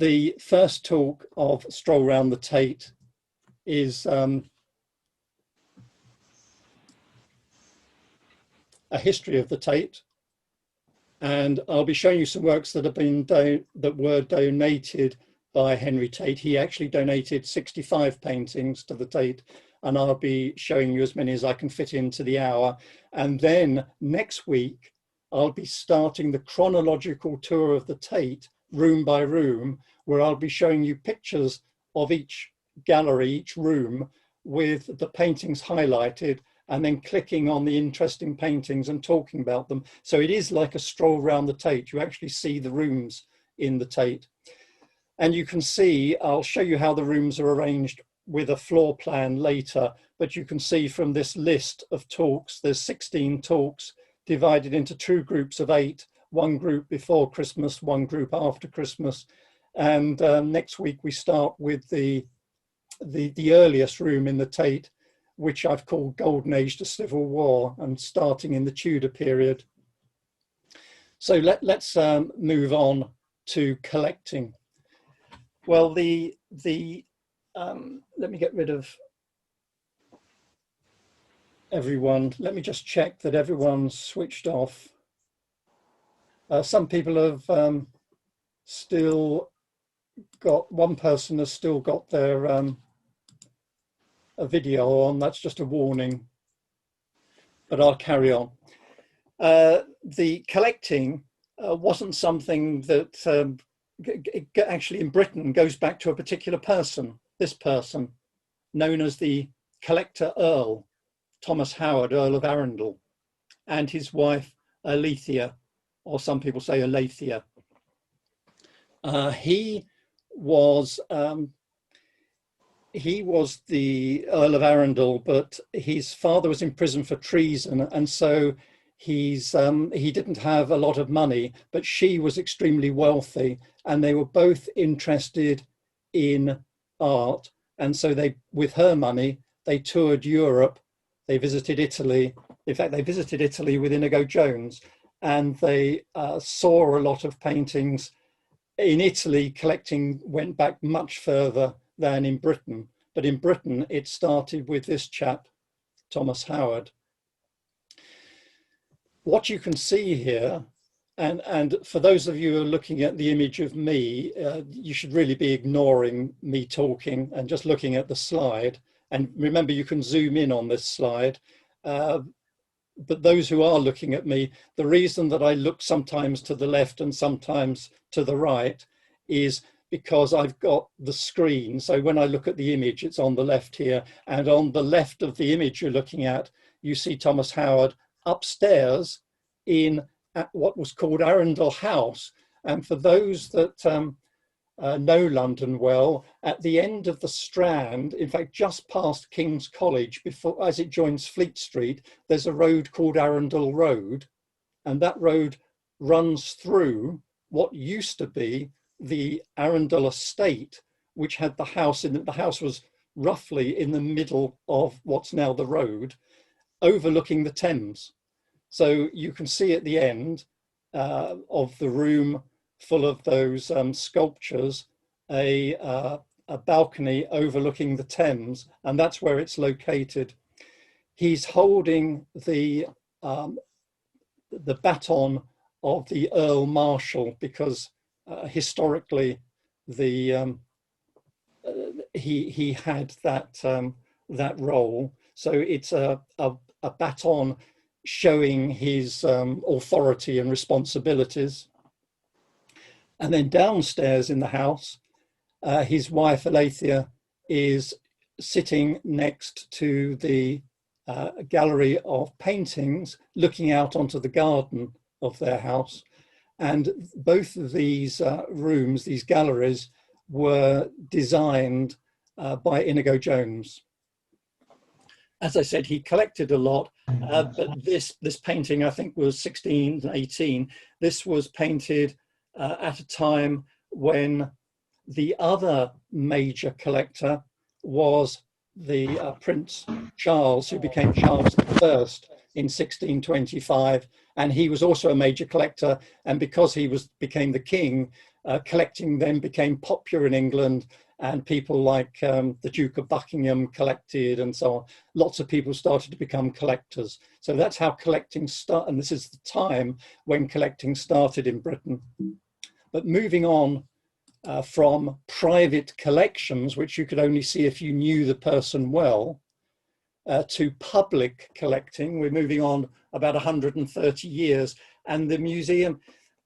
The first talk of Stroll Round the Tate is a history of the Tate, and I'll be showing you some works that have been that were donated by Henry Tate. He actually donated 65 paintings to the Tate, and I'll be showing you as many as I can fit into the hour. And then next week, I'll be starting the chronological tour of the Tate, room by room, where I'll be showing you pictures of each gallery, each room, with the paintings highlighted, and then clicking on the interesting paintings and talking about them. So it is like a stroll around the Tate. You actually see the rooms in the Tate. And you can see, I'll show you how the rooms are arranged with a floor plan later, but you can see from this list of talks, there's 16 talks divided into 2 groups of 8, one group before Christmas, one group after Christmas. And next week we start with the earliest room in the Tate, which I've called Golden Age to Civil War, and starting in the Tudor period. So let's move on to collecting. Well, let me get rid of everyone. Let me just check that everyone's switched off. Some people have still got, one person has still got their a video on. That's just a warning, but I'll carry on. The collecting wasn't something that actually in Britain goes back to a particular person, this person, known as the collector Earl, Thomas Howard, Earl of Arundel, and his wife Alethea, or some people say Alethea. He was the Earl of Arundel, but his father was in prison for treason, and so he didn't have a lot of money, but she was extremely wealthy, and they were both interested in art. And so they, with her money, they toured Europe, they visited Italy. In fact, they visited Italy with Inigo Jones, and they saw a lot of paintings. In Italy, collecting went back much further than in Britain, but in Britain, it started with this chap, Thomas Howard. What you can see here, and for those of you who are looking at the image of me, you should really be ignoring me talking and just looking at the slide. And remember, you can zoom in on this slide. But those who are looking at me, the reason that I look sometimes to the left and sometimes to the right is because I've got the screen. So when I look at the image, it's on the left here. And on the left of the image you're looking at, you see Thomas Howard upstairs in what was called Arundel House. And for those that know London well, at the end of the Strand, in fact, just past King's College, before as it joins Fleet Street, there's a road called Arundel Road. And that road runs through what used to be the Arundel estate, which had the house in it. The house was roughly in the middle of what's now the road, overlooking the Thames. So you can see at the end of the room full of those sculptures, a balcony overlooking the Thames, and that's where it's located. He's holding the baton of the Earl Marshal, because historically the he had that role. So it's a baton showing his authority and responsibilities. And then downstairs in the house, his wife Alethea is sitting next to the gallery of paintings, looking out onto the garden of their house. And both of these rooms, these galleries, were designed by Inigo Jones. As I said, he collected a lot, but this painting, I think, was 1618. This was painted at a time when the other major collector was the Prince Charles, who became Charles I in 1625, and he was also a major collector. And because he became the king, collecting then became popular in England, and people like the Duke of Buckingham collected, and so on. Lots of people started to become collectors. So that's how collecting started, and this is the time when collecting started in Britain. But moving on from private collections, which you could only see if you knew the person well, to public collecting, we're moving on about 130 years, and the museum,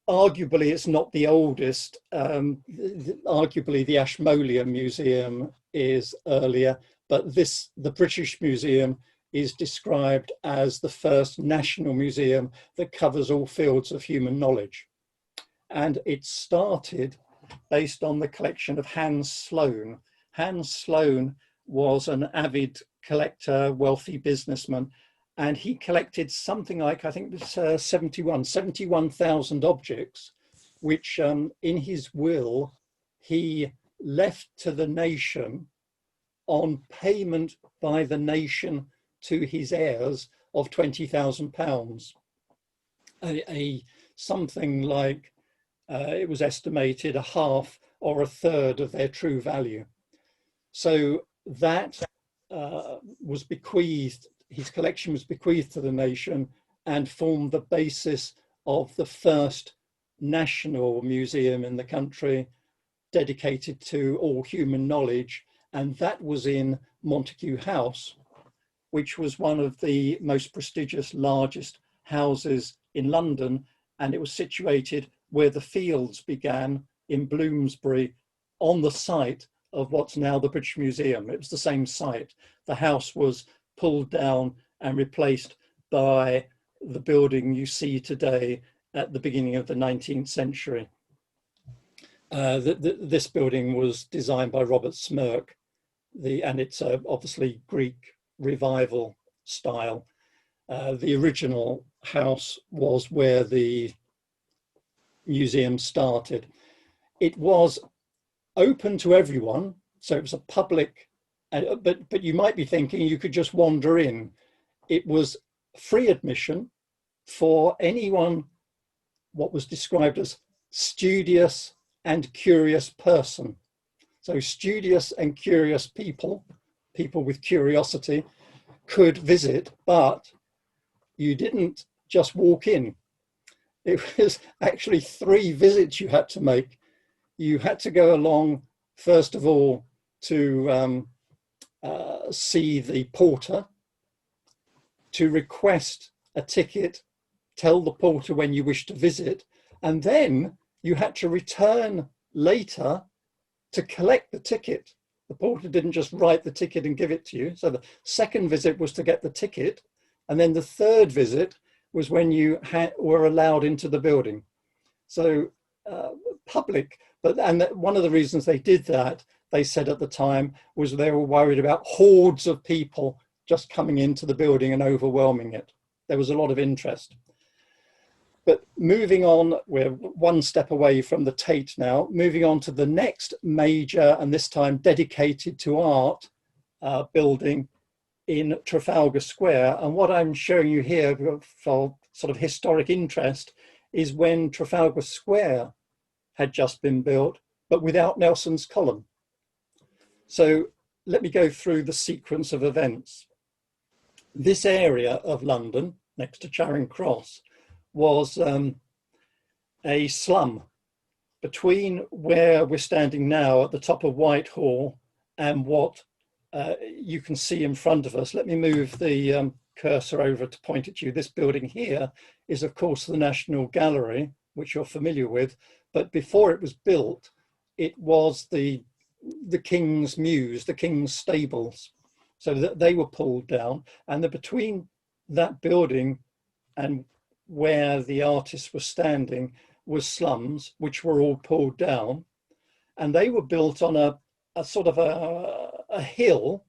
arguably it's not the oldest, arguably the Ashmolean Museum is earlier, but the British Museum is described as the first national museum that covers all fields of human knowledge. And it started based on the collection of Hans Sloane. Hans Sloane was an avid collector, wealthy businessman, and he collected something like, I think it was 71,000 objects, which in his will, he left to the nation on payment by the nation to his heirs of £20,000. Something like, it was estimated, a half or a third of their true value. So that was bequeathed, his collection was bequeathed to the nation and formed the basis of the first national museum in the country dedicated to all human knowledge. And that was in Montague House, which was one of the most prestigious, largest houses in London. And it was situated where the Fildes began in Bloomsbury, on the site of what's now the British Museum. It was the same site. The house was pulled down and replaced by the building you see today at the beginning of the 19th century. This building was designed by Robert Smirke, and it's obviously Greek revival style. The original house was where the museum started. It was open to everyone, so it was a public, but you might be thinking you could just wander in. It was free admission for anyone what was described as studious and curious person. So studious and curious people with curiosity could visit, but you didn't just walk in. It was actually 3 visits you had to make. You had to go along, first of all, to see the porter, to request a ticket, tell the porter when you wish to visit, and then you had to return later to collect the ticket. The porter didn't just write the ticket and give it to you. So the second visit was to get the ticket, and then the third visit was when you were allowed into the building. So public, and one of the reasons they did that, they said at the time, was they were worried about hordes of people just coming into the building and overwhelming it. There was a lot of interest. But moving on, we're one step away from the Tate now, moving on to the next major, and this time dedicated to art, building in Trafalgar Square. And what I'm showing you here for sort of historic interest is when Trafalgar Square had just been built, but without Nelson's Column. So let me go through the sequence of events. This area of London, next to Charing Cross, was a slum between where we're standing now at the top of Whitehall and what you can see in front of us. Let me move the cursor over to point at you. This building here is, of course, the National Gallery, which you're familiar with, but before it was built, it was the King's Mews, the King's Stables. So that they were pulled down, and between that building and where the artists were standing was slums, which were all pulled down, and they were built on a sort of a hill.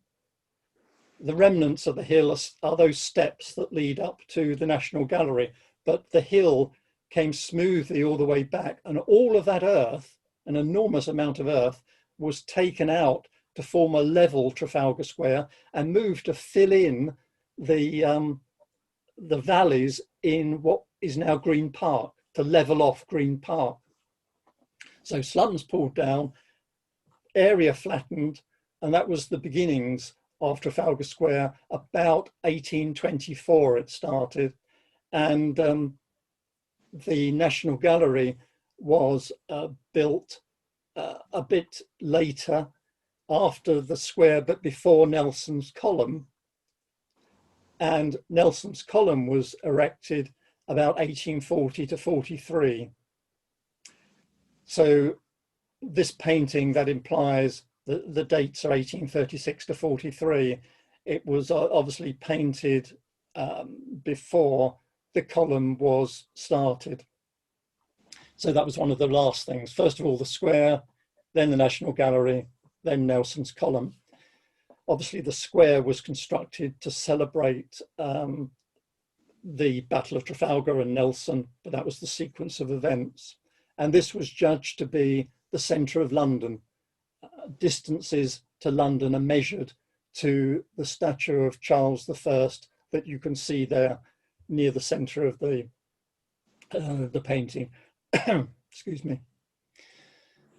The remnants of the hill are those steps that lead up to the National Gallery, but the hill came smoothly all the way back, and all of that earth, an enormous amount of earth, was taken out to form a level Trafalgar Square and moved to fill in the valleys in what is now Green Park, to level off Green Park. So slums pulled down, area flattened, and that was the beginnings of Trafalgar Square. About 1824 it started, and the National Gallery was built a bit later, after the square, but before Nelson's Column. And Nelson's Column was erected about 1840 to 43. So this painting, that implies the dates are 1836 to 43. It was obviously painted before the column was started. So that was one of the last things. First of all, the square, then the National Gallery, then Nelson's Column. Obviously, the square was constructed to celebrate the Battle of Trafalgar and Nelson, but that was the sequence of events. And this was judged to be the centre of London. Distances to London are measured to the statue of Charles I that you can see there near the centre of the painting. Excuse me.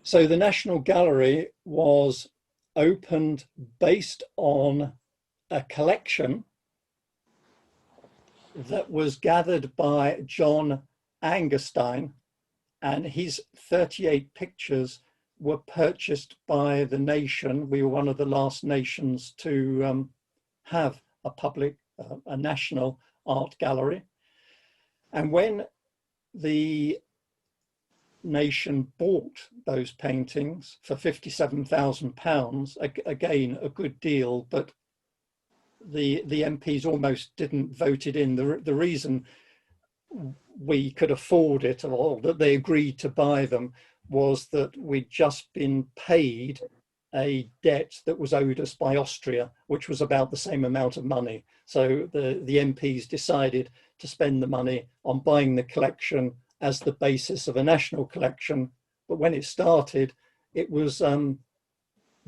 So the National Gallery was opened based on a collection that was gathered by John Angerstein, and his 38 pictures were purchased by the nation. We were one of the last nations to have a public, a national art gallery. And when the nation bought those paintings for £57,000, again, a good deal, but the MPs almost didn't vote it in. The reason we could afford it, or that they agreed to buy them, was that we'd just been paid a debt that was owed us by Austria, which was about the same amount of money. So the MPs decided to spend the money on buying the collection as the basis of a national collection. But when it started, it was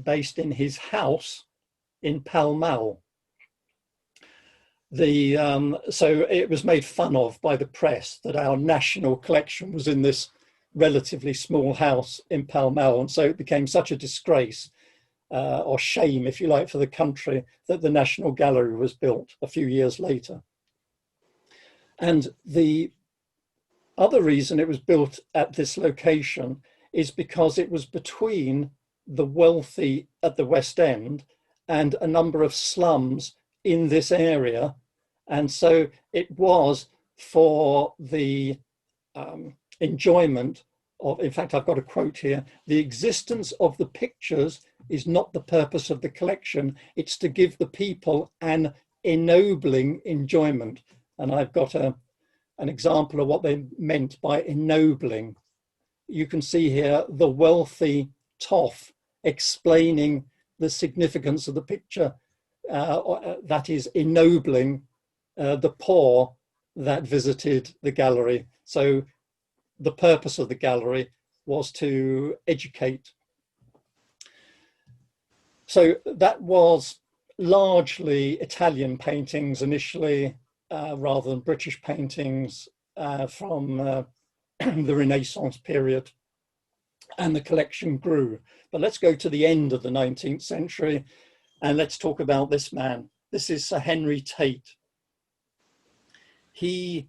based in his house in Pall Mall. So it was made fun of by the press that our national collection was in this relatively small house in Pall Mall, and so it became such a disgrace or shame, if you like, for the country, that the National Gallery was built a few years later. And the other reason it was built at this location is because it was between the wealthy at the West End and a number of slums in this area. And so it was for the enjoyment of, in fact, I've got a quote here: "The existence of the pictures is not the purpose of the collection, it's to give the people an ennobling enjoyment." And I've got an example of what they meant by ennobling. You can see here the wealthy toff explaining the significance of the picture, that is ennobling the poor that visited the gallery. So the purpose of the gallery was to educate. So that was largely Italian paintings initially, rather than British paintings from the Renaissance period, and the collection grew. But let's go to the end of the 19th century and let's talk about this man. This is Sir Henry Tate. He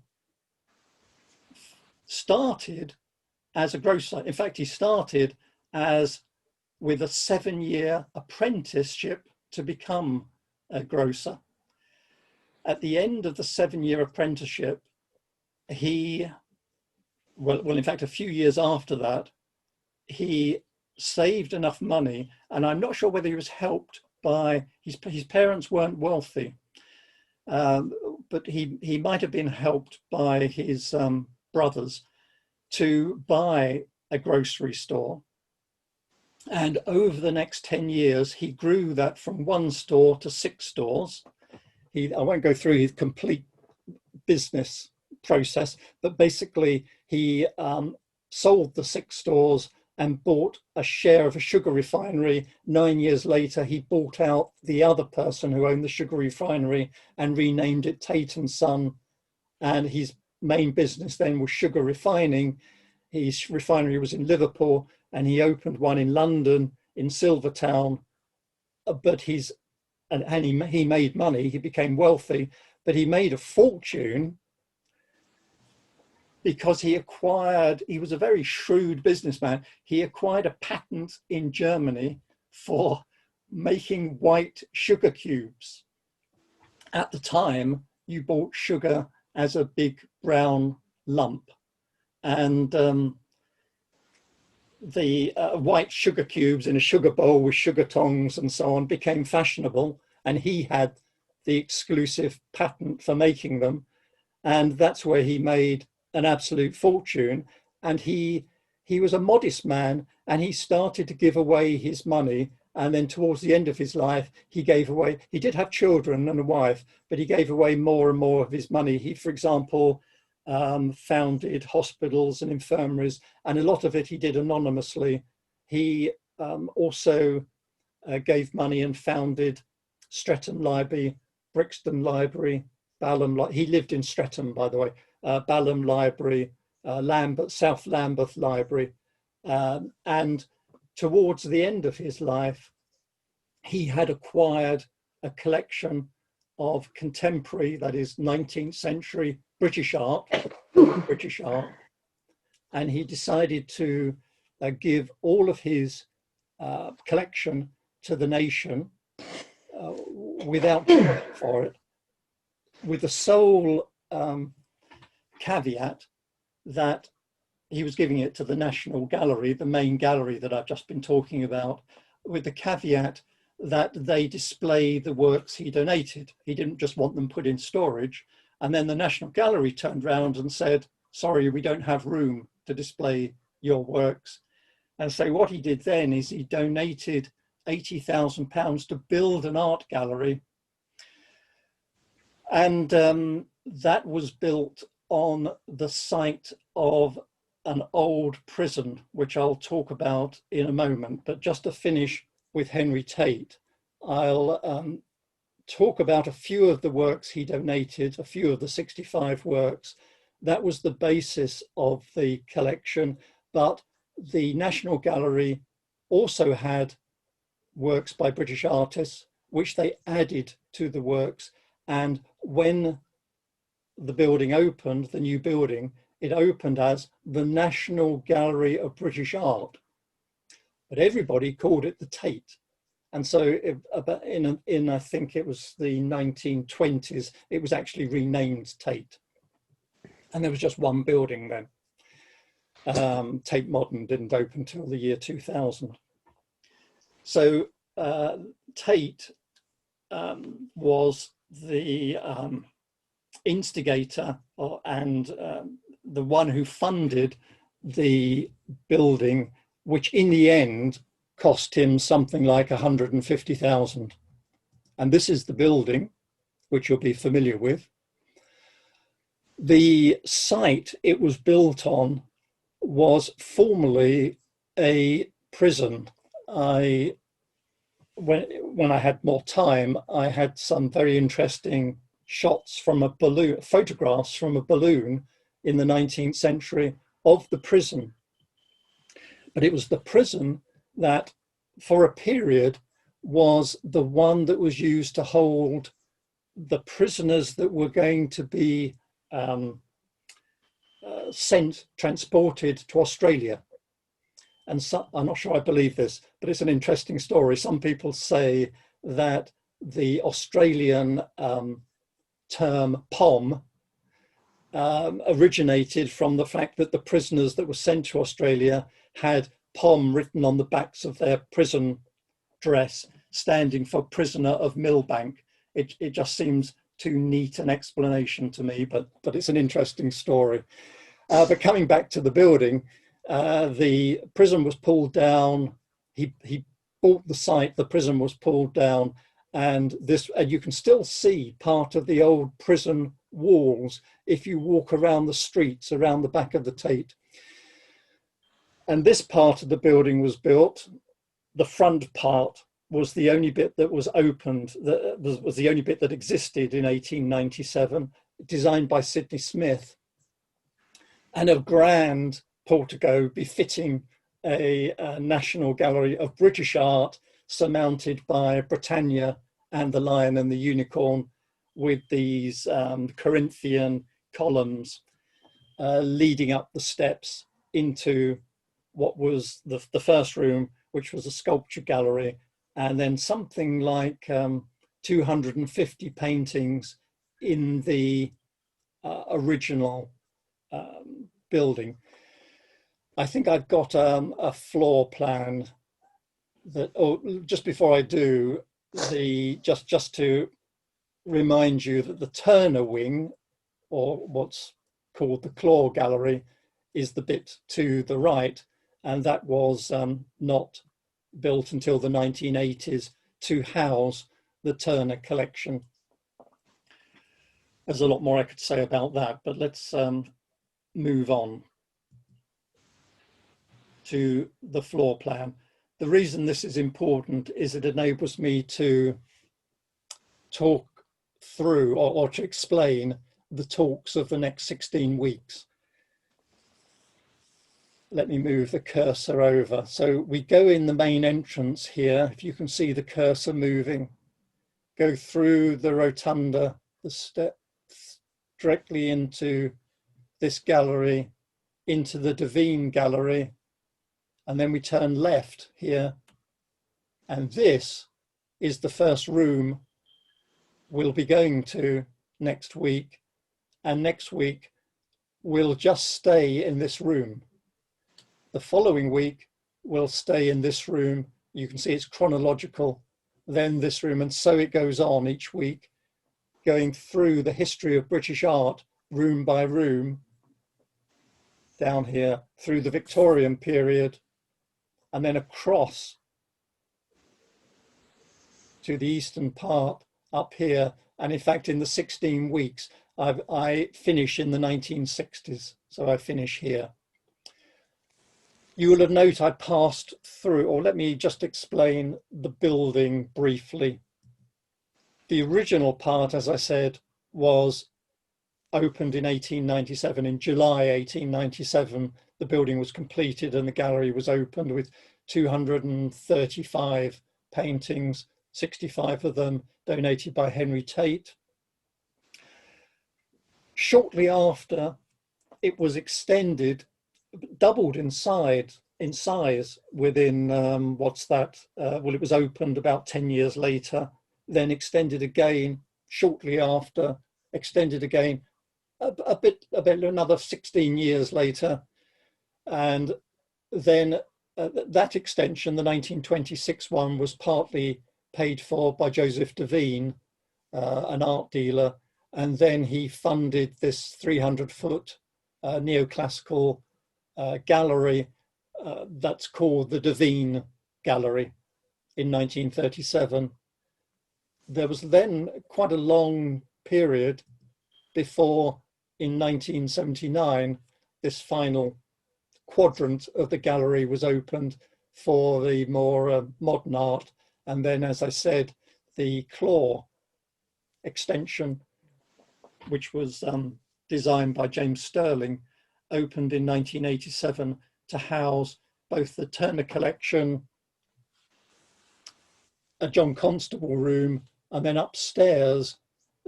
started as a grocer. In fact, he started with a 7-year apprenticeship to become a grocer. At the end of the 7-year apprenticeship, in fact, a few years after that, he saved enough money, and I'm not sure whether he was helped by, his parents weren't wealthy, but he might have been helped by his brothers to buy a grocery store. And over the next 10 years, he grew that from 1 store to 6 stores. I won't go through his complete business process, but basically he sold the 6 stores and bought a share of a sugar refinery. 9 years later, he bought out the other person who owned the sugar refinery and renamed it Tate and Son. And his main business then was sugar refining. his refinery was in Liverpool, and he opened one in London, in Silvertown. But he made money, he became wealthy, but he made a fortune because he was a very shrewd businessman. He acquired a patent in Germany for making white sugar cubes. At the time, you bought sugar as a big brown lump, and the white sugar cubes in a sugar bowl with sugar tongs and so on became fashionable, and he had the exclusive patent for making them, and that's where he made an absolute fortune. And he was a modest man, and he started to give away his money, and then towards the end of his life he did have children and a wife, but he gave away more and more of his money. He, for example, founded hospitals and infirmaries, and a lot of it he did anonymously. He also gave money and founded Streatham Library, Brixton Library, Balham. He lived in Streatham, by the way. Balham Library, South Lambeth Library, and towards the end of his life, he had acquired a collection of contemporary, that is 19th century British art, and he decided to give all of his collection to the nation without charging for it, with the sole caveat that he was giving it to the National Gallery, the main gallery that I've just been talking about, with the caveat that they display the works he donated. He didn't just want them put in storage. And then the National Gallery turned around and said, sorry, we don't have room to display your works. And so what he did then is he donated £80,000 to build an art gallery. And that was built on the site of an old prison, which I'll talk about in a moment. But just to finish with Henry Tate, I'll talk about a few of the works he donated, a few of the 65 works. That was the basis of the collection, but the National Gallery also had works by British artists, which they added to the works. And when the building opened, the new building, it opened as the National Gallery of British Art, but everybody called it the Tate. And so in I think it was the 1920s, it was actually renamed Tate. And there was just one building then. Tate Modern didn't open till the year 2000. So Tate was the instigator and the one who funded the building, which in the end cost him something like 150,000. And this is the building, which you'll be familiar with. The site it was built on was formerly a prison. When I had more time, I had some very interesting shots from a balloon, photographs from a balloon in the 19th century of the prison. But it was the prison that, for a period, was the one that was used to hold the prisoners that were going to be transported to Australia. And so, I'm not sure I believe this, but it's an interesting story. Some people say that the Australian term POM originated from the fact that the prisoners that were sent to Australia had POM written on the backs of their prison dress, standing for prisoner of Millbank. It just seems too neat an explanation to me, but it's an interesting story. But coming back to the building, the prison was pulled down. He bought the site, the prison was pulled down, and you can still see part of the old prison walls if you walk around the streets around the back of the Tate. And this part of the building was built. The front part was the only bit that was opened, that was the only bit that existed in 1897, designed by Sidney Smith. And a grand portico befitting a National Gallery of British Art, surmounted by Britannia and the Lion and the Unicorn, with these Corinthian columns leading up the steps into what was the first room, which was a sculpture gallery, and then something like 250 paintings in the original building. I think I've got a floor plan that, oh, just before I do, just to remind you that the Turner wing, or what's called the Claw Gallery, is the bit to the right, and that was not built until the 1980s to house the Turner collection. There's a lot more I could say about that, but let's move on to the floor plan. The reason this is important is it enables me to talk through or to explain the talks of the next 16 weeks. Let me move the cursor over. So we go in the main entrance here, if you can see the cursor moving, go through the rotunda, the steps directly into this gallery, into the Devine Gallery, and then we turn left here. And this is the first room we'll be going to next week. And next week, we'll just stay in this room. The following week, we'll stay in this room. You can see it's chronological, then this room, and so it goes on each week, going through the history of British art, room by room, down here, through the Victorian period, and then across to the eastern part up here. And in fact, in the 16 weeks, I finish in the 1960s, so I finish here. You will have noted I passed through, or let me just explain the building briefly. The original part, as I said, was opened in 1897. In July 1897, the building was completed and the gallery was opened with 235 paintings, 65 of them donated by Henry Tate. Shortly after, it was extended, doubled in size within, well, it was opened about 10 years later, then extended again shortly after, extended again a bit another 16 years later. And then that extension, the 1926 one, was partly paid for by Joseph Devine, an art dealer, and then he funded this 300-foot neoclassical gallery that's called the Devine Gallery in 1937. There was then quite a long period before, in 1979, this final quadrant of the gallery was opened for the more modern art. And then, as I said, the Claw extension, which was designed by James Sterling, opened in 1987 to house both the Turner collection, a John Constable room, and then upstairs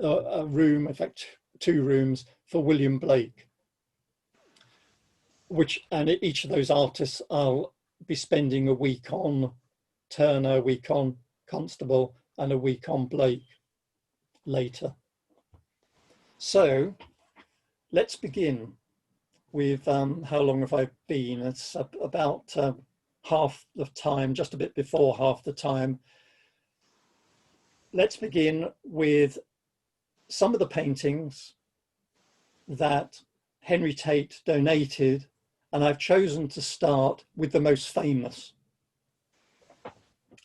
a room, in fact, 2 rooms for William Blake, and each of those artists I'll be spending a week on Turner, a week on Constable, and a week on Blake later. So let's begin with how long have I been? It's about half the time, just a bit before half the time. Let's begin with some of the paintings that Henry Tate donated, and I've chosen to start with the most famous.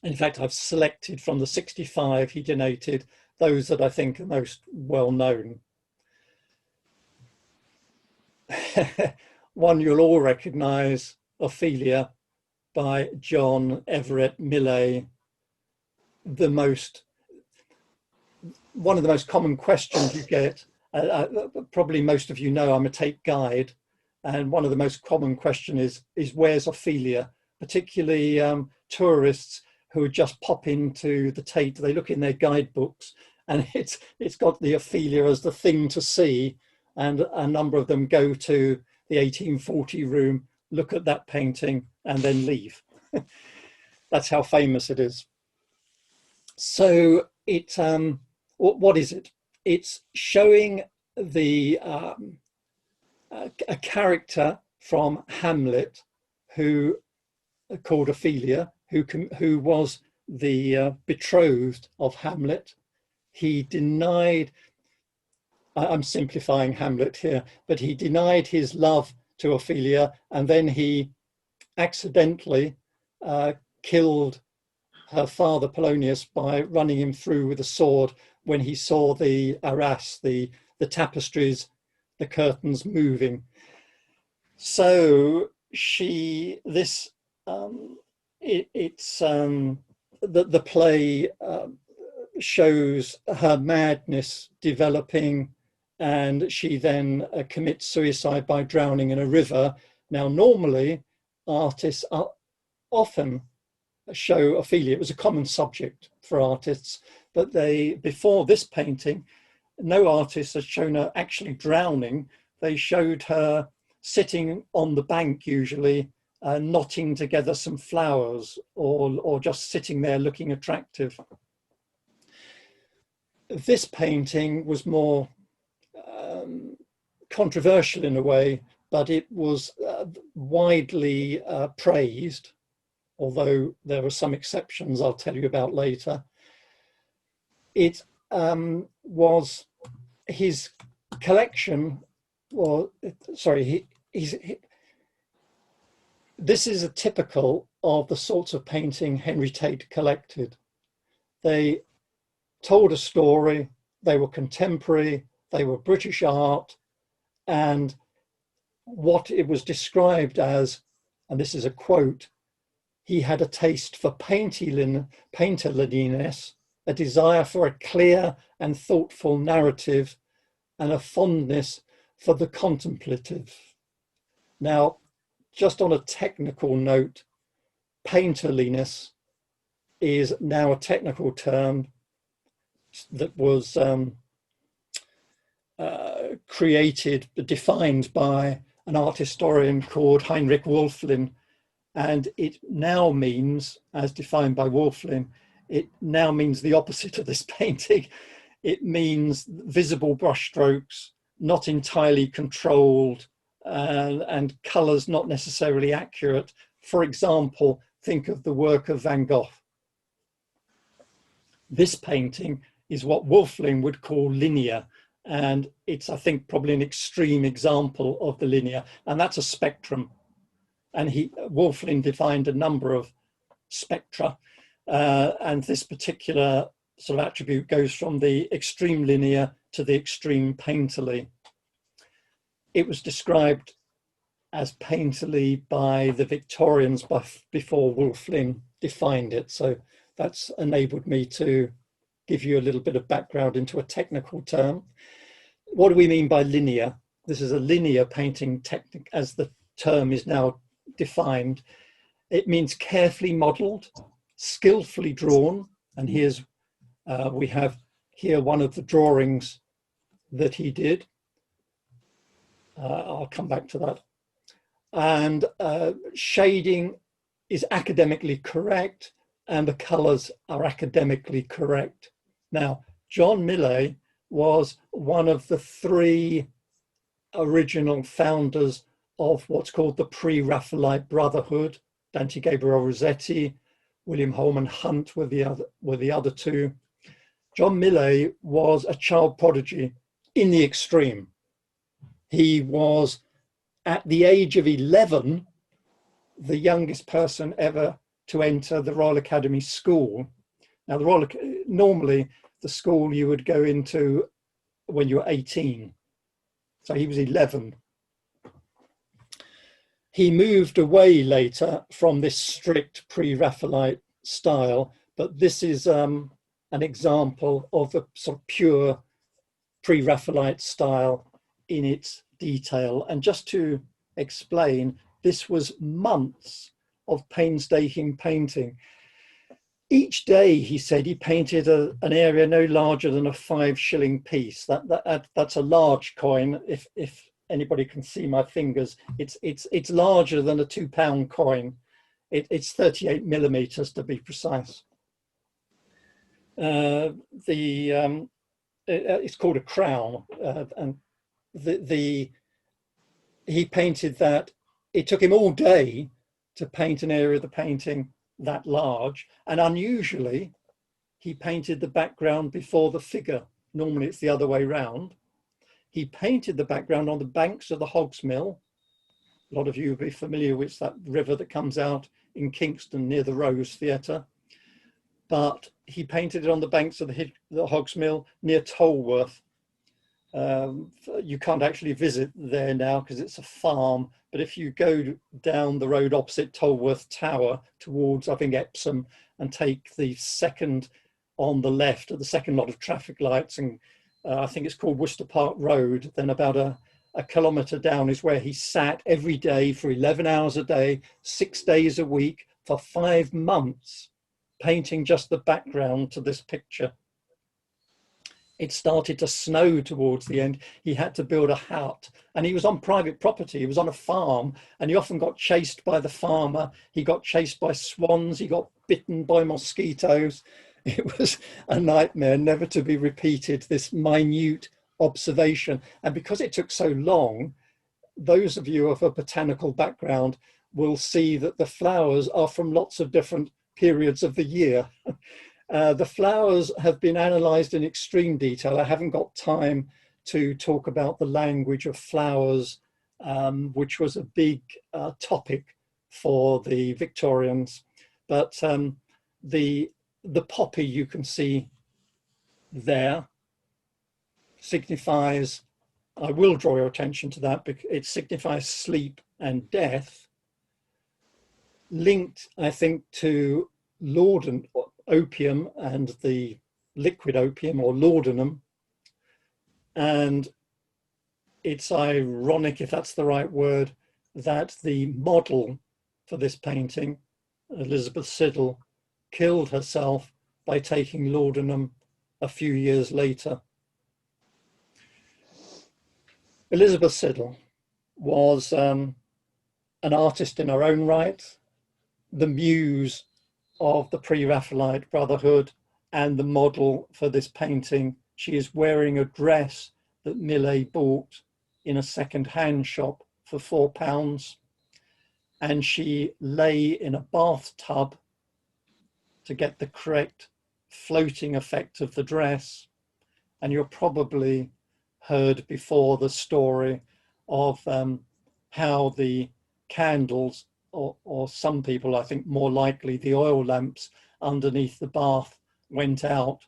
In fact, I've selected from the 65 he donated those that I think are most well known. One you'll all recognise, Ophelia by John Everett Millais. One of the most common questions you get, probably most of you know I'm a Tate guide, And one of the most common questions is where's Ophelia? Particularly tourists who just pop into the Tate, they look in their guidebooks and it's got the Ophelia as the thing to see. And a number of them go to the 1840 room, look at that painting and then leave. That's how famous it is. So what is it? It's showing the a character from Hamlet who called Ophelia, who was the betrothed of Hamlet. He denied, I'm simplifying Hamlet here, but he denied his love to Ophelia, and then he accidentally killed her father Polonius by running him through with a sword when he saw the arras, the tapestries, the curtains moving. So the play shows her madness developing, and she then commits suicide by drowning in a river. Now, normally artists often show Ophelia. It was a common subject for artists, but before this painting, no artist has shown her actually drowning. They showed her sitting on the bank, usually knotting together some flowers, or just sitting there looking attractive. This painting was more controversial in a way, but it was widely praised, although there were some exceptions I'll tell you about later. It was his collection, or sorry, this is a typical of the sorts of painting Henry Tate collected. They told a story, they were contemporary, they were British art, and what it was described as, and this is a quote, he had a taste for painterliness, a desire for a clear and thoughtful narrative, and a fondness for the contemplative. Now, just on a technical note, painterliness is now a technical term that was defined by an art historian called Heinrich Wölfflin, and it now means, as defined by Wölfflin, it now means the opposite of this painting. It means visible brushstrokes, not entirely controlled, and colours not necessarily accurate. For example, think of the work of Van Gogh. This painting is what Wölfflin would call linear, and it's, I think, probably an extreme example of the linear, and that's a spectrum. And Wölfflin defined a number of spectra, and this particular sort of attribute goes from the extreme linear to the extreme painterly. It was described as painterly by the Victorians before Wölfflin defined it. So that's enabled me to give you a little bit of background into a technical term. What do we mean by linear? This is a linear painting technique, as the term is now defined. It means carefully modelled, skillfully drawn, and here's we have here one of the drawings that he did. I'll come back to that. And shading is academically correct, and the colours are academically correct. Now, John Millais was one of the three original founders of what's called the Pre-Raphaelite Brotherhood. Dante Gabriel Rossetti, William Holman Hunt were the other two. John Millais was a child prodigy in the extreme. He was, at the age of 11, the youngest person ever to enter the Royal Academy School. Now, normally the school you would go into when you were 18. So he was 11. He moved away later from this strict pre-Raphaelite style, but this is an example of a sort of pure pre-Raphaelite style in its detail. And just to explain, this was months of painstaking painting. Each day, he said, he painted an area no larger than a 5-shilling piece. That's a large coin. If anybody can see my fingers, it's larger than a £2 coin. It's 38 millimeters to be precise. It's called a crown, and he painted that. It took him all day to paint an area of the painting that large, and unusually he painted the background before the figure. Normally it's the other way round. He painted the background on the banks of the Hogs Mill. A lot of you will be familiar with that river that comes out in Kingston near the Rose Theatre, but he painted it on the banks of the Hogs Mill near Tolworth. You can't actually visit there now because it's a farm, but if you go down the road opposite Tolworth Tower towards, I think, Epsom, and take the second on the left at the second lot of traffic lights, and I think it's called Worcester Park Road, then about a kilometre down is where he sat every day for 11 hours a day, 6 days a week for 5 months, painting just the background to this picture. It started to snow towards the end. He had to build a hut, and he was on private property. He was on a farm, and he often got chased by the farmer. He got chased by swans. He got bitten by mosquitoes. It was a nightmare, never to be repeated, this minute observation. And because it took so long, those of you of a botanical background will see that the flowers are from lots of different periods of the year. The flowers have been analysed in extreme detail. I haven't got time to talk about the language of flowers, which was a big topic for the Victorians. But the poppy you can see there signifies, I will draw your attention to that, because it signifies sleep and death, linked, I think, to laudanum, opium, and the liquid opium, or laudanum. And it's ironic, if that's the right word, that the model for this painting, Elizabeth Siddal, killed herself by taking laudanum a few years later. Elizabeth Siddal was an artist in her own right, the muse of the pre-Raphaelite Brotherhood, and the model for this painting. She is wearing a dress that Millais bought in a second-hand shop for £4, and she lay in a bathtub to get the correct floating effect of the dress. And you're probably heard before the story of how the candles, or some people, I think more likely the oil lamps underneath the bath, went out.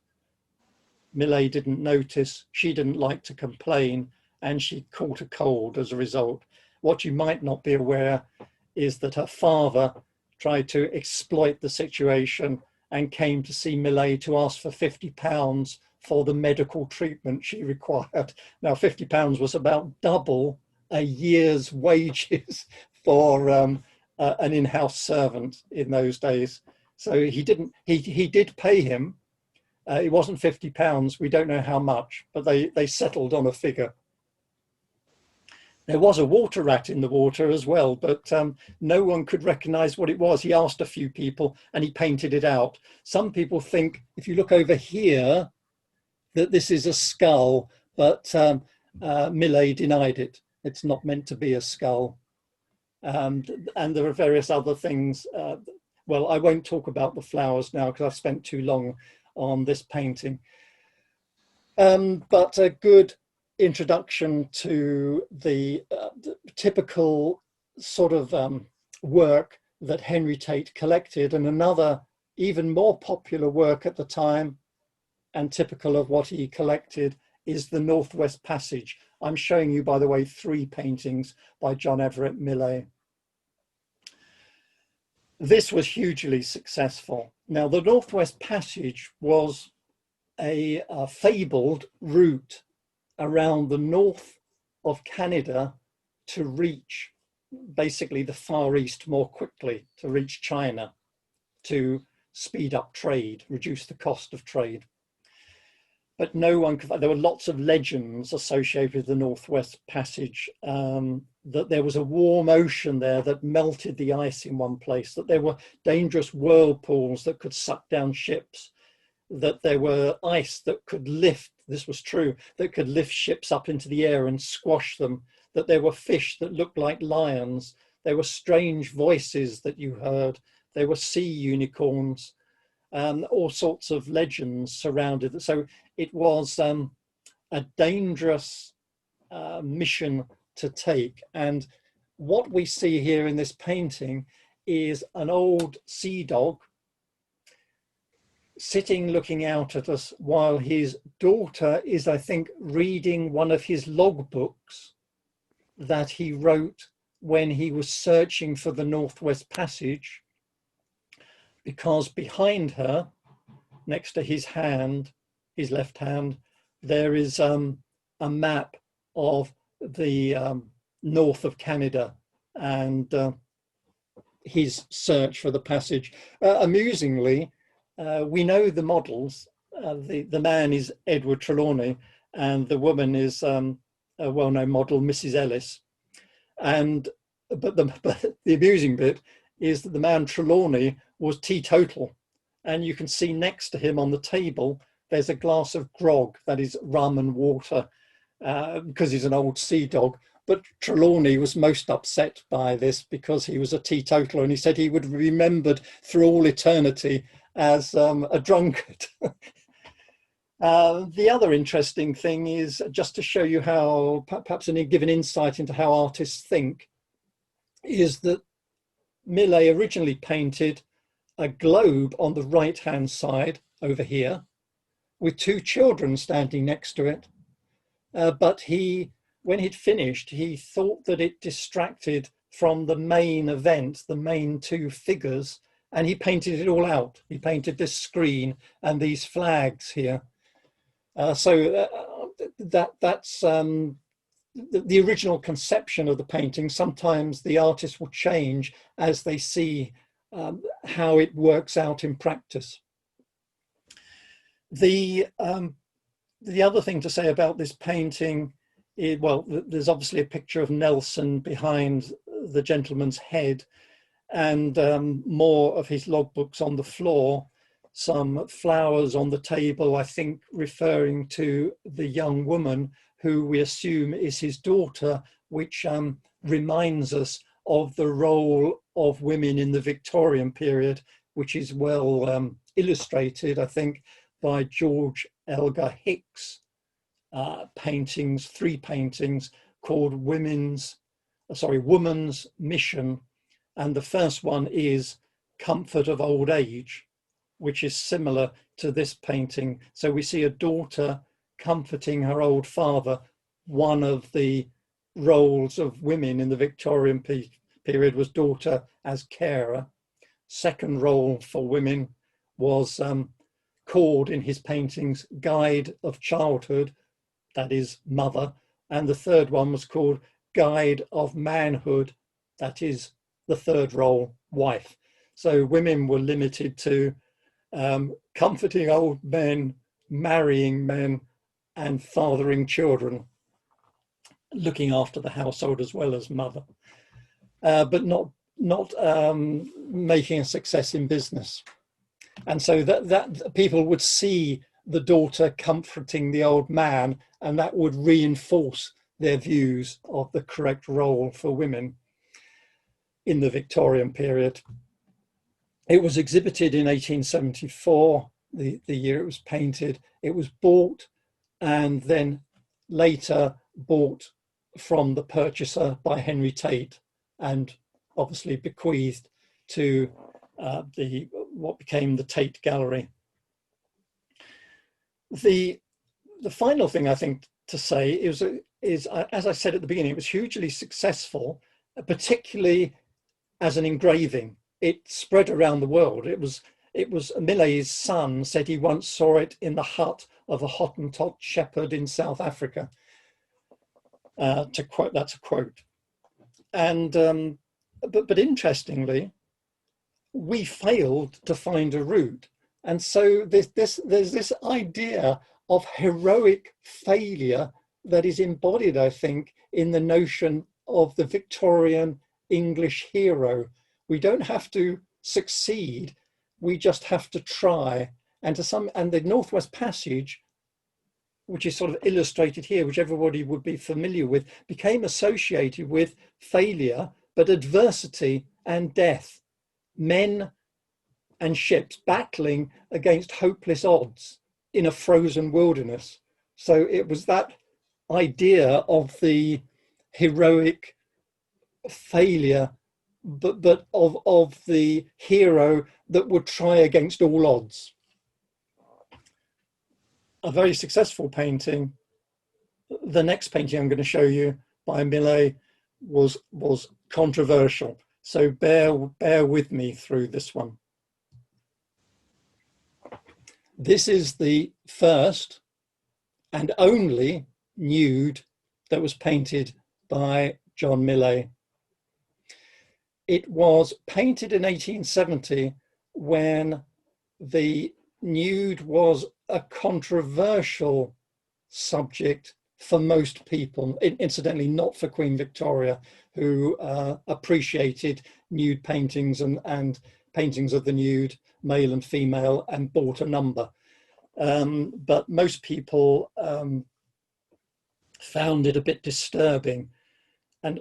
Millais didn't notice, she didn't like to complain, and she caught a cold as a result. What you might not be aware is that her father tried to exploit the situation and came to see Millais to ask for £50 for the medical treatment she required. Now, £50 was about double a year's wages for an in-house servant in those days. So he did pay him. It wasn't £50. We don't know how much, but they settled on a figure. There was a water rat in the water as well, but no one could recognize what it was. He asked a few people and he painted it out. Some people think, if you look over here, that this is a skull, but Millais denied it. It's not meant to be a skull. And there are various other things. Well, I won't talk about the flowers now because I've spent too long on this painting. But a good introduction to the typical sort of work that Henry Tate collected, and another even more popular work at the time and typical of what he collected is the Northwest Passage. I'm showing you, by the way, 3 paintings by John Everett Millais. This was hugely successful. Now, the Northwest Passage was a fabled route around the north of Canada to reach basically the Far East more quickly, to reach China, to speed up trade, reduce the cost of trade. But no one could, there were lots of legends associated with the Northwest Passage, that there was a warm ocean there that melted the ice in one place, that there were dangerous whirlpools that could suck down ships, that there were ice that could lift, this was true, that could lift ships up into the air and squash them, that there were fish that looked like lions, there were strange voices that you heard, there were sea unicorns, all sorts of legends surrounded it. So it was a dangerous mission to take. And what we see here in this painting is an old sea dog sitting looking out at us while his daughter is, I think, reading one of his logbooks that he wrote when he was searching for the Northwest Passage, because behind her, next to his hand, his left hand, there is a map of the north of Canada and his search for the passage. Amusingly, we know the models. The man is Edward Trelawney and the woman is a well-known model, Mrs. Ellis. But the amusing bit is that the man Trelawney was teetotal, and you can see next to him on the table there's a glass of grog, that is rum and water, because he's an old sea dog. But Trelawney was most upset by this because he was a teetotaler, and he said he would be remembered through all eternity as a drunkard. The other interesting thing is, just to show you how, perhaps give an insight into how artists think, is that Millais originally painted a globe on the right-hand side over here with two children standing next to it. But when he'd finished, he thought that it distracted from the main event, the main two figures, and he painted it all out. He painted this screen and these flags here. That's the original conception of the painting. Sometimes the artist will change as they see how it works out in practice. The other thing to say about this painting is, well, there's obviously a picture of Nelson behind the gentleman's head, and more of his logbooks on the floor, some flowers on the table, I think referring to the young woman who we assume is his daughter, which reminds us of the role of women in the Victorian period, which is well illustrated, I think, by George Elgar Hicks' paintings, 3 paintings called Woman's Mission. And the first one is Comfort of Old Age, which is similar to this painting. So we see a daughter comforting her old father. One of the roles of women in the Victorian period was daughter as carer. Second role for women was called in his paintings Guide of Childhood, that is mother. And the third one was called Guide of Manhood, that is the third role, wife. So women were limited to comforting old men, marrying men, and fathering children, looking after the household as well as mother, but not making a success in business. And so that people would see the daughter comforting the old man, and that would reinforce their views of the correct role for women in the Victorian period. It was exhibited in 1874, the year it was painted. It was bought and then later bought from the purchaser by Henry Tate, and obviously bequeathed to what became the Tate Gallery. The final thing I think to say is, as I said at the beginning, it was hugely successful, particularly as an engraving. It spread around the world. It was Millais' son said he once saw it in the hut of a Hottentot shepherd in South Africa. That's a quote. But interestingly, we failed to find a route. And so there's this idea of heroic failure that is embodied, I think, in the notion of the Victorian English hero. We don't have to succeed, we just have to try. And the Northwest Passage, which is sort of illustrated here, which everybody would be familiar with, became associated with failure, but adversity and death. Men and ships battling against hopeless odds in a frozen wilderness. So it was that idea of the heroic failure, but of the hero that would try against all odds. A very successful painting. The next painting I'm going to show you by Millais was controversial. So bear with me through this one. This is the first and only nude that was painted by John Millais. It was painted in 1870 when the nude was a controversial subject for most people, incidentally not for Queen Victoria, who appreciated nude paintings and paintings of the nude, male and female, and bought a number. But most people found it a bit disturbing. And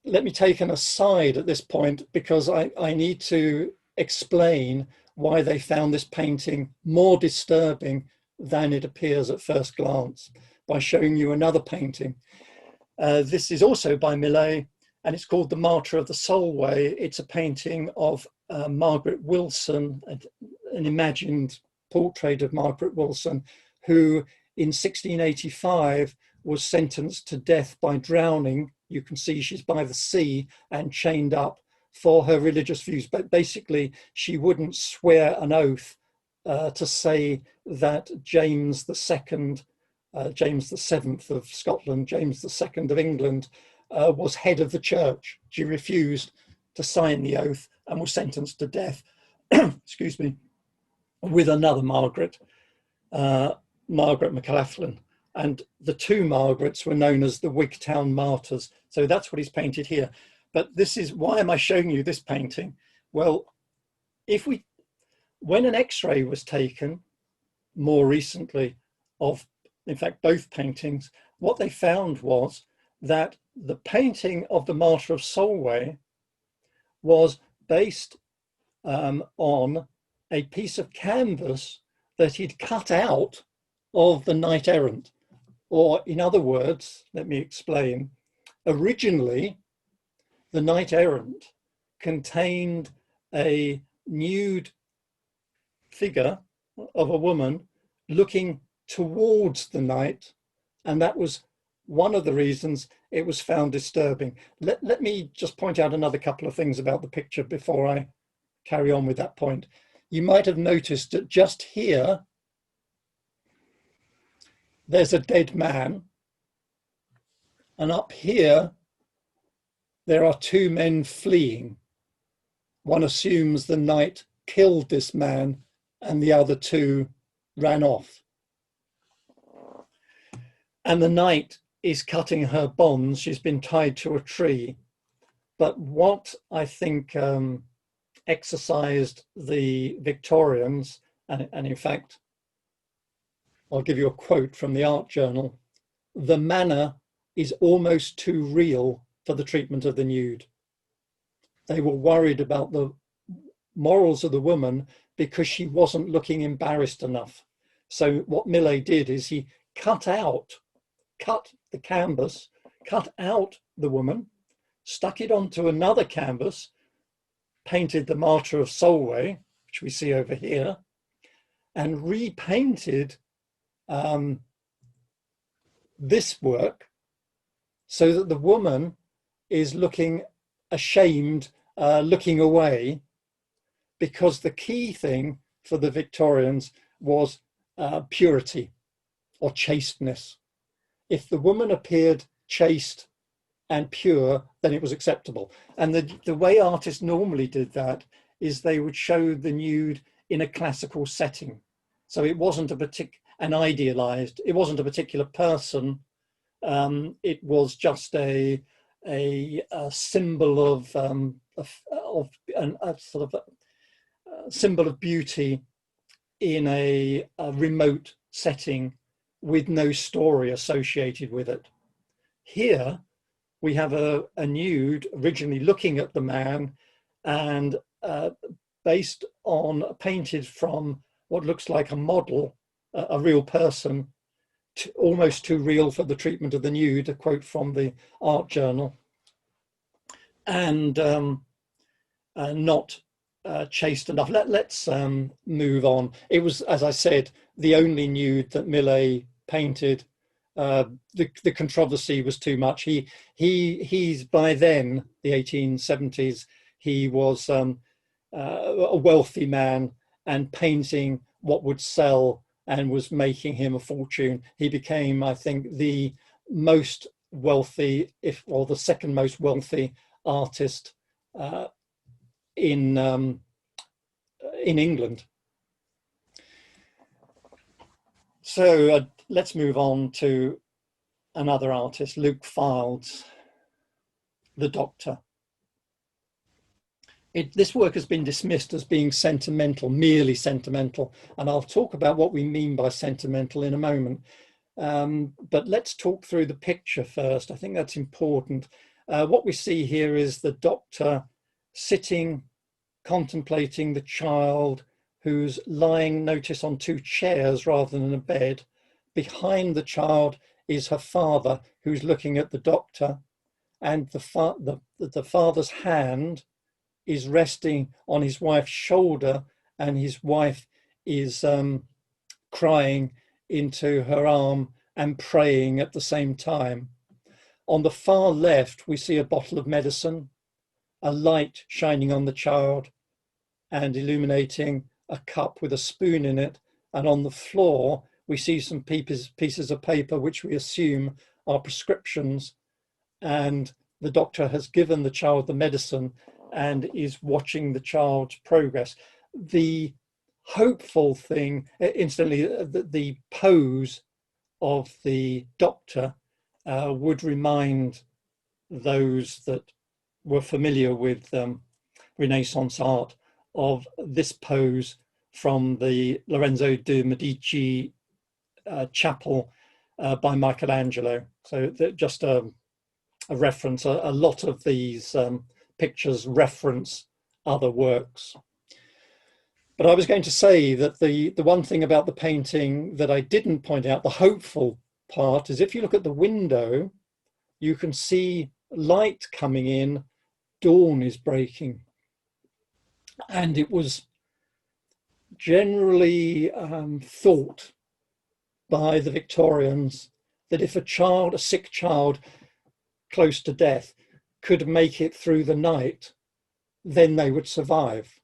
let me take an aside at this point, because I need to explain why they found this painting more disturbing than it appears at first glance by showing you another painting. This is also by Millais, and it's called The Martyr of the Solway. It's a painting of Margaret Wilson, an imagined portrait of Margaret Wilson, who in 1685 was sentenced to death by drowning. You can see she's by the sea and chained up for her religious views, but basically she wouldn't swear an oath to say that James II, James VII of Scotland, James II of England was head of the church. She refused to sign the oath and was sentenced to death, excuse me, with another Margaret, Margaret McLaughlin. And the two Margarets were known as the Wigtown Martyrs. So that's what he's painted here. But this is, why am I showing you this painting? Well, when an X-ray was taken more recently of, in fact, both paintings, what they found was that the painting of the Martyr of Solway was based on a piece of canvas that he'd cut out of the Knight Errant. Or in other words, let me explain, originally, the Knight Errant contained a nude figure of a woman looking towards the knight, and that was one of the reasons it was found disturbing. Let me just point out another couple of things about the picture before I carry on with that point. You might have noticed that just here, there's a dead man, and up here, there are two men fleeing. One assumes the knight killed this man and the other two ran off. And the knight is cutting her bonds. She's been tied to a tree. But what I think exercised the Victorians, and in fact, I'll give you a quote from the Art Journal, "The manner is almost too real for the treatment of the nude." They were worried about the morals of the woman because she wasn't looking embarrassed enough. So what Millais did is he cut the canvas, cut out the woman, stuck it onto another canvas, painted the Martyr of Solway, which we see over here, and repainted this work so that the woman is looking ashamed, looking away, because the key thing for the Victorians was purity or chasteness. If the woman appeared chaste and pure, then it was acceptable. And the way artists normally did that is they would show the nude in a classical setting. So it wasn't an idealized, it wasn't a particular person. It was just a symbol of a sort of a symbol of beauty in a remote setting with no story associated with it. Here we have a nude originally looking at the man, and based on painted from what looks like a model, a real person, almost too real for the treatment of the nude, a quote from the art journal, and not chaste enough. Let's move on. It was, as I said, the only nude that Millais painted. The controversy was too much. He's by then, the 1870s, he was a wealthy man and painting what would sell and was making him a fortune. He became, I think, the most wealthy, or the second most wealthy artist in England. So let's move on to another artist, Luke Fildes, the Doctor. This work has been dismissed as being sentimental, merely sentimental, and I'll talk about what we mean by sentimental in a moment. But let's talk through the picture first. I think that's important. What we see here is the Doctor sitting, contemplating the child who's lying, notice, on two chairs rather than a bed. Behind the child is her father, who's looking at the Doctor, and the father's hand is resting on his wife's shoulder, and his wife is crying into her arm and praying at the same time. On the far left, we see a bottle of medicine, a light shining on the child and illuminating a cup with a spoon in it. And on the floor, we see some pieces of paper, which we assume are prescriptions. And the Doctor has given the child the medicine and is watching the child's progress. The hopeful thing, incidentally, the pose of the Doctor would remind those that were familiar with Renaissance art of this pose from the Lorenzo de' Medici chapel by Michelangelo. So just a reference. A lot of these pictures reference other works. But I was going to say that the one thing about the painting that I didn't point out, the hopeful part, is if you look at the window, you can see light coming in, dawn is breaking. And it was generally thought by the Victorians that if a sick child close to death could make it through the night, then they would survive.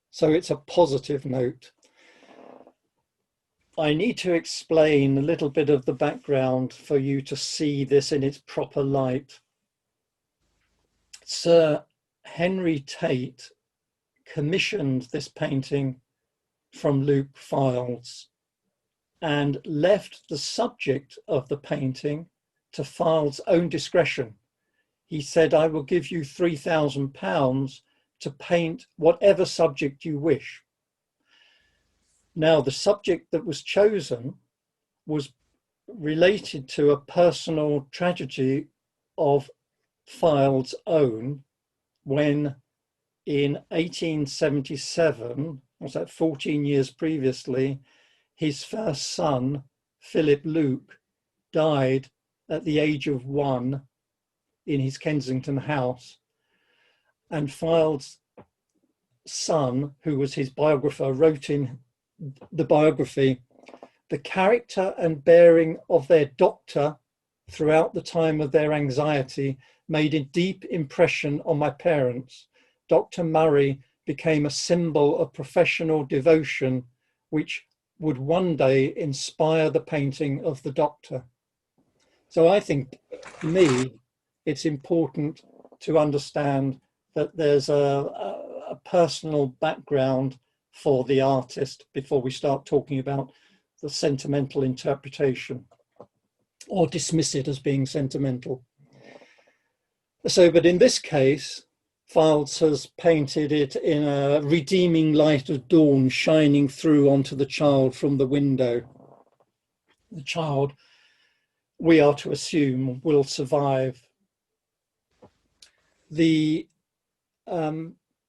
So it's a positive note. I need to explain a little bit of the background for you to see this in its proper light. Sir Henry Tate commissioned this painting from Luke Fildes and left the subject of the painting to Fildes' own discretion. He said, "I will give you £3,000 to paint whatever subject you wish." Now, the subject that was chosen was related to a personal tragedy of Fildes' own, when in 1877, was that 14 years previously, his first son, Philip Luke, died at the age of 1 in his Kensington house. And Fildes' son, who was his biographer, wrote in the biography, "The character and bearing of their doctor throughout the time of their anxiety made a deep impression on my parents. Dr. Murray became a symbol of professional devotion, which would one day inspire the painting of the doctor." So I think, for me, it's important to understand that there's a personal background for the artist before we start talking about the sentimental interpretation or dismiss it as being sentimental. So, but in this case, Fildes has painted it in a redeeming light of dawn shining through onto the child from the window. The child, we are to assume, will survive. The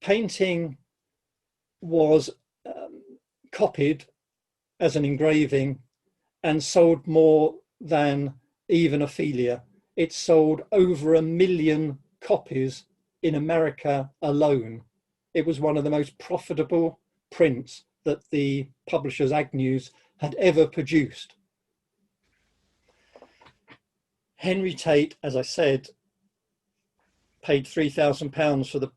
painting was copied as an engraving and sold more than even Ophelia. It sold over 1 million copies in America alone. It was one of the most profitable prints that the publishers Agnews had ever produced. Henry Tate, as I said, paid £3,000 for the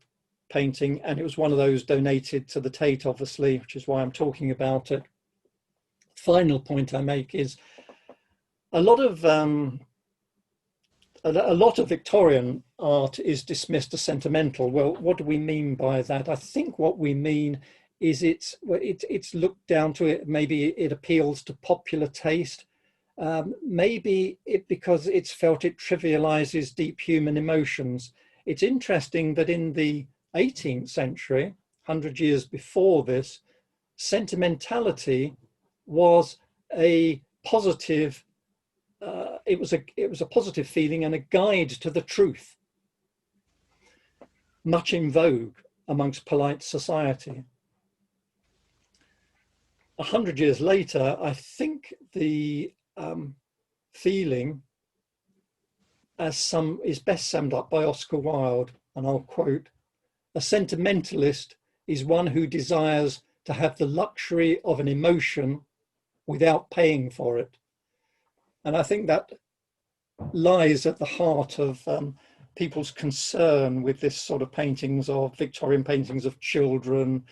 painting, and it was one of those donated to the Tate, obviously, which is why I'm talking about it. Final point I make is a lot of Victorian art is dismissed as sentimental. Well, what do we mean by that? I think what we mean is it's looked down to it. Maybe it appeals to popular taste. Maybe because it's felt it trivializes deep human emotions. It's interesting that in the 18th century, 100 years before this, sentimentality was a positive. It was a positive feeling and a guide to the truth, much in vogue amongst polite society. 100 years later, I think the feeling is best summed up by Oscar Wilde, and I'll quote, "A sentimentalist is one who desires to have the luxury of an emotion without paying for it." And I think that lies at the heart of people's concern with this sort of paintings of Victorian paintings of children,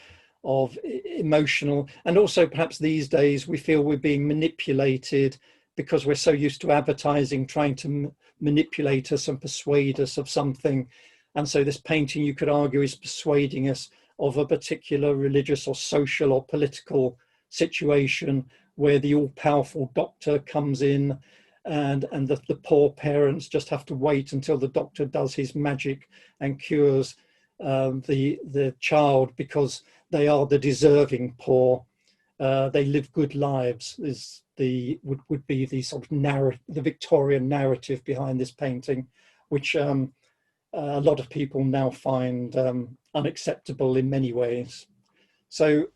of emotional, and also perhaps these days we feel we're being manipulated because we're so used to advertising trying to manipulate us and persuade us of something. And so this painting, you could argue, is persuading us of a particular religious or social or political situation where the all-powerful doctor comes in and the poor parents just have to wait until the doctor does his magic and cures the child because they are the deserving poor. They live good lives would be the sort of the Victorian narrative behind this painting, which a lot of people now find unacceptable in many ways. So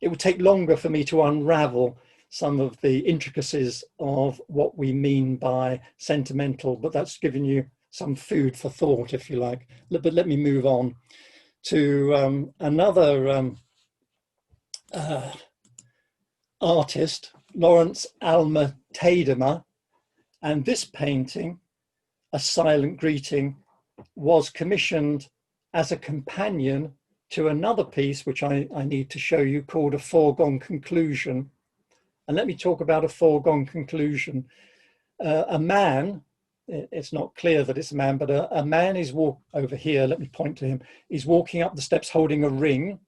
it would take longer for me to unravel some of the intricacies of what we mean by sentimental, but that's given you some food for thought, if you like. But let me move on to another artist, Lawrence Alma Tadema, and this painting, A Silent Greeting, was commissioned as a companion to another piece which I need to show you called A Foregone Conclusion. And let me talk about A Foregone Conclusion. A man, it's not clear that it's a man, but a man is over here, let me point to him, he's walking up the steps holding a ring,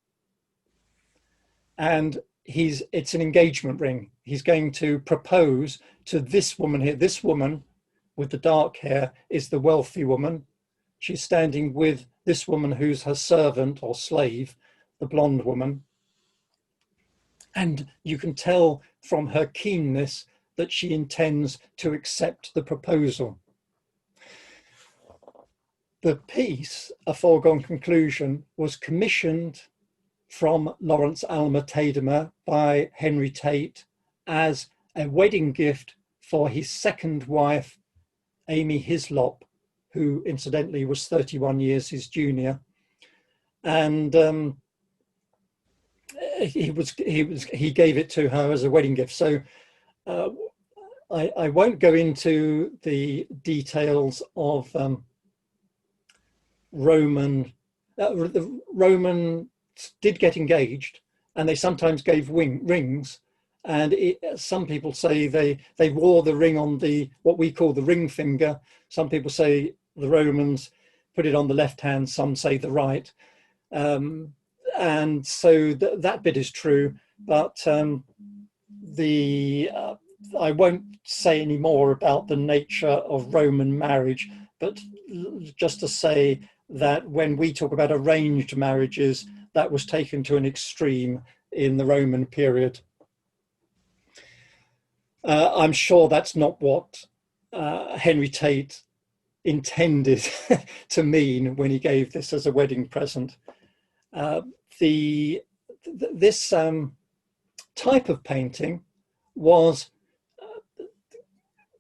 and it's an engagement ring. He's going to propose to this woman here. This woman with the dark hair is the wealthy woman. She's standing with this woman who's her servant or slave, the blonde woman. And you can tell from her keenness that she intends to accept the proposal. The piece, A Foregone Conclusion, was commissioned from Lawrence Alma Tadema by Henry Tate as a wedding gift for his second wife, Amy Hislop, who incidentally was 31 years his junior. And he gave it to her as a wedding gift. So I won't go into the details of the Romans did get engaged, and they sometimes gave rings, and some people say they wore the ring on what we call the ring finger. Some people say the Romans put it on the left hand, some say the right. And so that bit is true, but I won't say any more about the nature of Roman marriage, but just to say that when we talk about arranged marriages, that was taken to an extreme in the Roman period. I'm sure that's not what Henry Tate intended to mean when he gave this as a wedding present. This type of painting was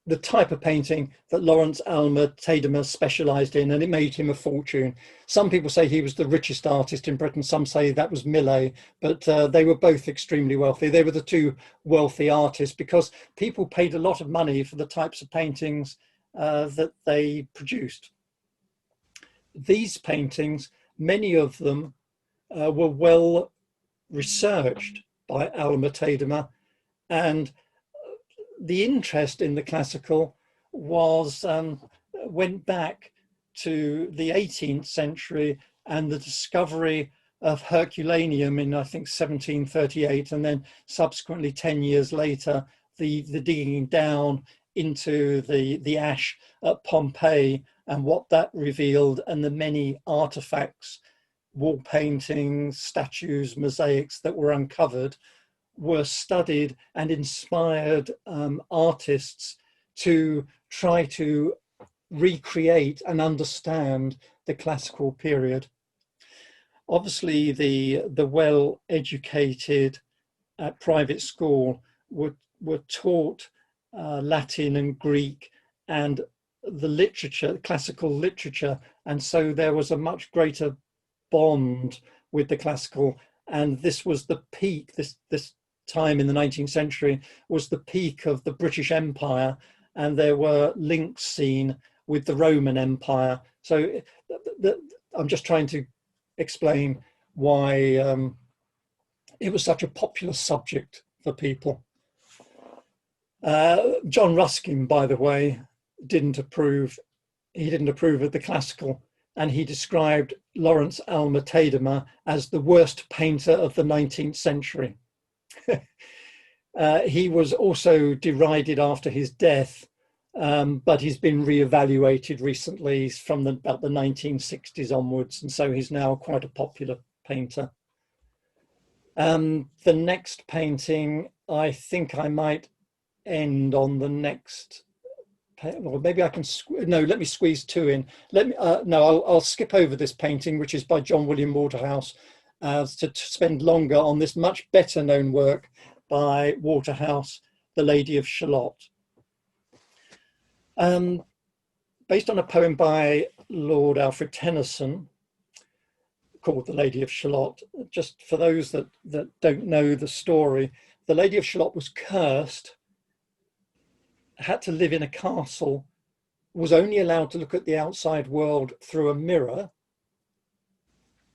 the type of painting that Lawrence Alma Tadema specialised in, and it made him a fortune. Some people say he was the richest artist in Britain, some say that was Millais, but they were both extremely wealthy. They were the two wealthy artists because people paid a lot of money for the types of paintings that they produced. These paintings, many of them were well researched by Alma Tadema, and the interest in the classical was went back to the 18th century and the discovery of Herculaneum in, I think, 1738, and then subsequently 10 years later, the digging down into the ash at Pompeii and what that revealed, and the many artifacts, wall paintings, statues, mosaics that were uncovered, were studied and inspired artists to try to recreate and understand the classical period. Obviously, the well-educated at private school were taught Latin and Greek and the literature, classical literature, and so there was a much greater bond with the classical. And this was the peak, this time in the 19th century was the peak of the British Empire, and there were links seen with the Roman Empire. So I'm just trying to explain why it was such a popular subject for people. John Ruskin, by the way, didn't approve. He didn't approve of the classical, and he described Lawrence Alma Tadema as the worst painter of the 19th century. He was also derided after his death, but he's been re-evaluated recently from about the 1960s onwards, and so he's now quite a popular painter. The next painting, I think I might end on the next, or maybe I can, no, let me squeeze two in. I'll skip over this painting, which is by John William Waterhouse, to spend longer on this much better known work by Waterhouse, The Lady of Shalott. Based on a poem by Lord Alfred Tennyson called The Lady of Shalott. Just for those that don't know the story, the Lady of Shalott was cursed, had to live in a castle, was only allowed to look at the outside world through a mirror,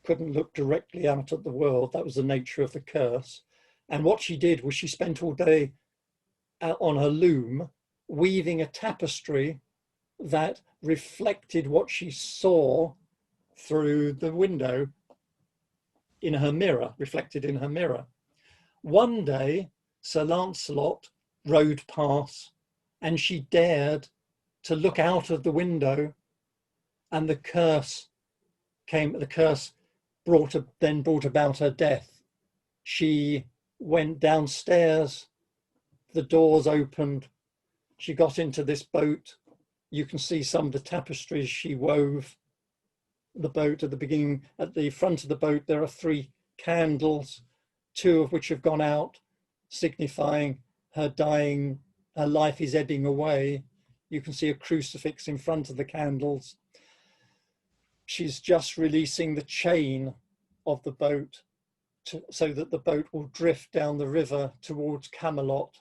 couldn't look directly out at the world. That was the nature of the curse. And what she did was she spent all day on her loom weaving a tapestry that reflected what she saw through the window in her mirror, reflected in her mirror. One day, Sir Lancelot rode past and she dared to look out of the window, and the curse brought about her death. She went downstairs, the doors opened, she got into this boat. You can see some of the tapestries she wove. The boat at the beginning, at the front of the boat, there are 3 candles, 2 of which have gone out, signifying her dying, her life is ebbing away. You can see a crucifix in front of the candles. She's just releasing the chain of the boat so that the boat will drift down the river towards Camelot.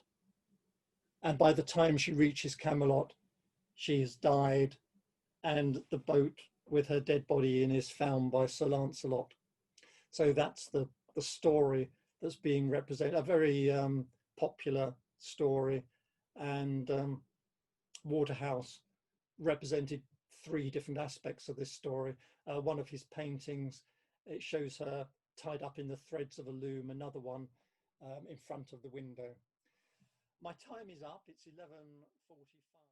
And by the time she reaches Camelot, she has died, and the boat with her dead body in is found by Sir Lancelot. So that's the story that's being represented, a very popular story. And Waterhouse represented three different aspects of this story. One of his paintings, it shows her tied up in the threads of a loom, another one in front of the window. My time is up, it's 11:45.